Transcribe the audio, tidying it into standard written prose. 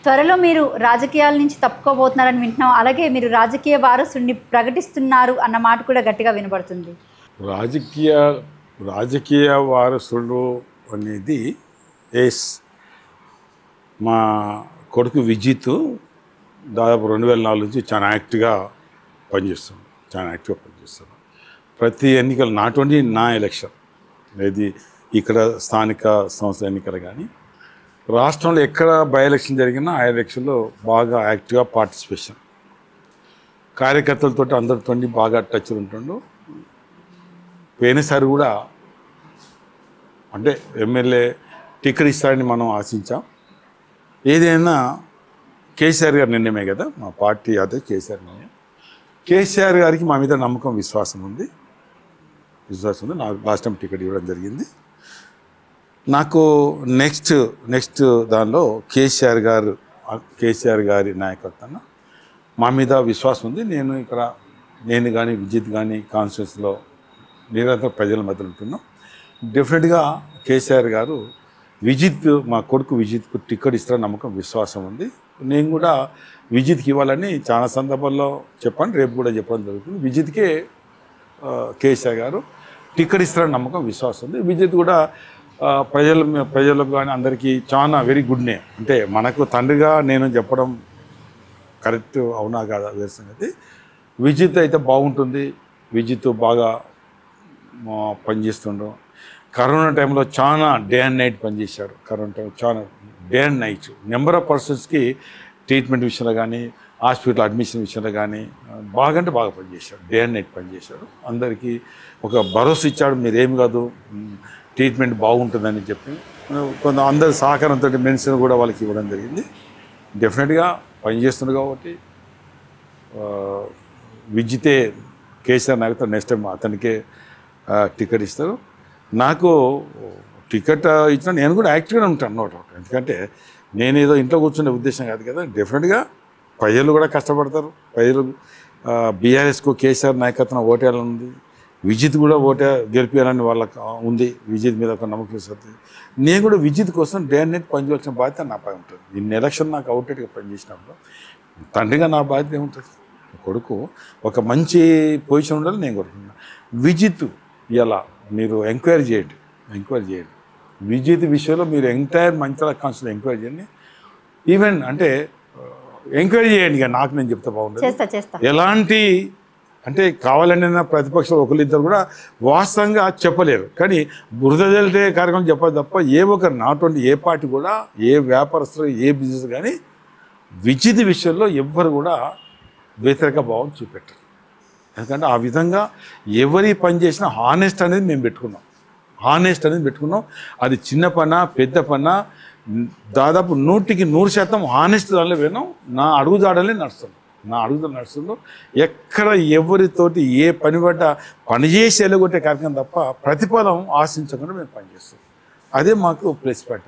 త్వరలో మీరు రాజకీయాల నుంచి తప్పుకోబోతున్నారని వింటున్నాం. అలాగే మీరు రాజకీయ వారసుడిని ప్రకటిస్తున్నారు అన్న మాట కూడా గట్టిగా వినబడుతుంది. రాజకీయ వారసుడు అనేది మా కొడుకు విజిత్ దాదాపు 2004 నుంచి చాలా యాక్టివ్గా పనిచేస్తున్నాడు. ప్రతి ఎన్నికలు నాట్ ఓన్లీ నా ఎలక్షన్, ఏది ఇక్కడ స్థానిక సంస్థల ఎన్నికలు కానీ రాష్ట్రంలో ఎక్కడ బై ఎలక్షన్ జరిగినా ఆ ఎలక్షన్లో బాగా యాక్టివ్గా పార్టిసిపేషన్, కార్యకర్తలతో అందరితో బాగా టచ్ ఉంటుండు. పోయినసారి కూడా అంటే ఎమ్మెల్యే టికెట్ ఇస్తారని మనం ఆశించాం. ఏదైనా కేసీఆర్ గారి నిర్ణయమే కదా, మా పార్టీ అదే కేసీఆర్ నిర్ణయం. కేసీఆర్ గారికి మా మీద నమ్మకం విశ్వాసం ఉంది. నాకు లాస్ట్ టైం టికెట్ ఇవ్వడం జరిగింది. నాకు నెక్స్ట్ దానిలో కేసీఆర్ గారి నాయకత్వం మా మీద విశ్వాసం ఉంది. నేను కానీ విజిత్ కానీ కాన్స్టిట్యూన్సీలో నిరంతరం ప్రజల మధ్య ఉంటున్నాం. డెఫినెట్గా కేసీఆర్ గారు మా కొడుకు విజిత్కు టికెట్ ఇస్తారని నమ్మకం విశ్వాసం ఉంది. నేను కూడా విజిత్కి ఇవ్వాలని చాలా సందర్భాల్లో చెప్పాను, రేపు కూడా చెప్పడం జరుగుతుంది. విజిత్కే కేసీఆర్ గారు టికెట్ ఇస్తారని నమ్మకం విశ్వాసం ఉంది. విజిత్ కూడా ప్రజలకు కానీ అందరికీ చాలా వెరీ గుడ్ నేమ్. అంటే మనకు తండ్రిగా నేను చెప్పడం కరెక్ట్ అవునా కాదా వేరే సంగతి. విజిత్ అయితే బాగుంటుంది. విజిత్ బాగా పనిచేస్తుండ్రు. కరోనా టైంలో చాలా డే అండ్ నైట్ పనిచేశాడు. కరోనా టైంలో చాలా day and night number of పర్సన్స్కి ట్రీట్మెంట్ విషయంలో కానీ హాస్పిటల్ అడ్మిషన్ విషయంలో కానీ బాగా పనిచేశాడు. డే అండ్ నైట్ పనిచేశాడు. అందరికీ ఒక భరోసా ఇచ్చాడు, మీరేం కాదు ట్రీట్మెంట్ బాగుంటుందని చెప్పి కొంత అందరి సహకారంతో మెడిసిన్ కూడా వాళ్ళకి ఇవ్వడం జరిగింది. డెఫినెట్గా పనిచేస్తుంది కాబట్టి విజితే కేసీఆర్ నాయకుతో నెక్స్ట్ టైం అతనికే టికెట్ ఇస్తారు. నాకు టికెట్ ఇచ్చినా నేను కూడా యాక్టివ్గానే ఉంటాను నో డౌట్. ఎందుకంటే నేను ఏదో ఇంట్లో కూర్చునే ఉద్దేశం కాదు కదా. డెఫినెట్గా ప్రజలు కూడా కష్టపడతారు. ప్రజలు బీఆర్ఎస్కు కేసీఆర్ నాయకత్వం ఓటేయాలని ఉంది. విజిత్ కూడా గెలిపేయాలని వాళ్ళకి ఉంది. విజిత్ మీద ఒక నమ్మకం వస్తుంది. నేను కూడా విజిత్ కోసం డే అండ్ నైట్ పనిచేయాల్సిన బాధ్యత నాపై ఉంటుంది. ఇన్ని ఎలక్షన్ నాకు అవుట్డేట్గా పనిచేసినప్పుడు తండ్రిగా నా బాధ్యత ఏముంటుంది. కొడుకు ఒక మంచి పొజిషన్ ఉండాలని నేను కోరుకుంటున్నాను. విజిత్ ఇలా మీరు ఎంక్వైరీ చేయండి. విజిత్ విషయంలో మీరు ఎంటైర్ మంచిర్యాల కాన్స్టిట్యూన్సీ ఎంక్వైరీ చేయండి. ఈవెన్ అంటే ఎంక్వైరీ చేయండి. ఇక నాకు నేను చెప్తే బాగుంటుంది. ఎలాంటి అంటే కావాలని ప్రతిపక్షాలు ఒకరిద్దరు కూడా వాస్తవంగా చెప్పలేరు, కానీ బురద జల్లే కార్యక్రమం చెప్పాలి తప్ప ఏ ఒక్కరు నాట్ ఓన్లీ ఏ పార్టీ కూడా ఏ వ్యాపారస్తులు ఏ బిజినెస్ కానీ విజిత్ విషయంలో ఎవ్వరు కూడా వ్యతిరేక భావం చూపెట్టరు. ఎందుకంటే ఆ విధంగా ఎవరి పని చేసినా హానెస్ట్ అనేది మేము పెట్టుకున్నాం. అది చిన్న పన పెద్ద పన దాదాపు 100% హానెస్ట్ దానిలో విన్నాం. నా అడుగుదాడలే నడుస్తుందో ఎక్కడ ఎవరితోటి ఏ పని పనిచేసి వెళ్ళగొట్టే కార్యక్రమం తప్ప ప్రతిఫలం ఆశించకుండా మేము పనిచేస్తాం. అదే మాకు ప్లస్ పాయింట్.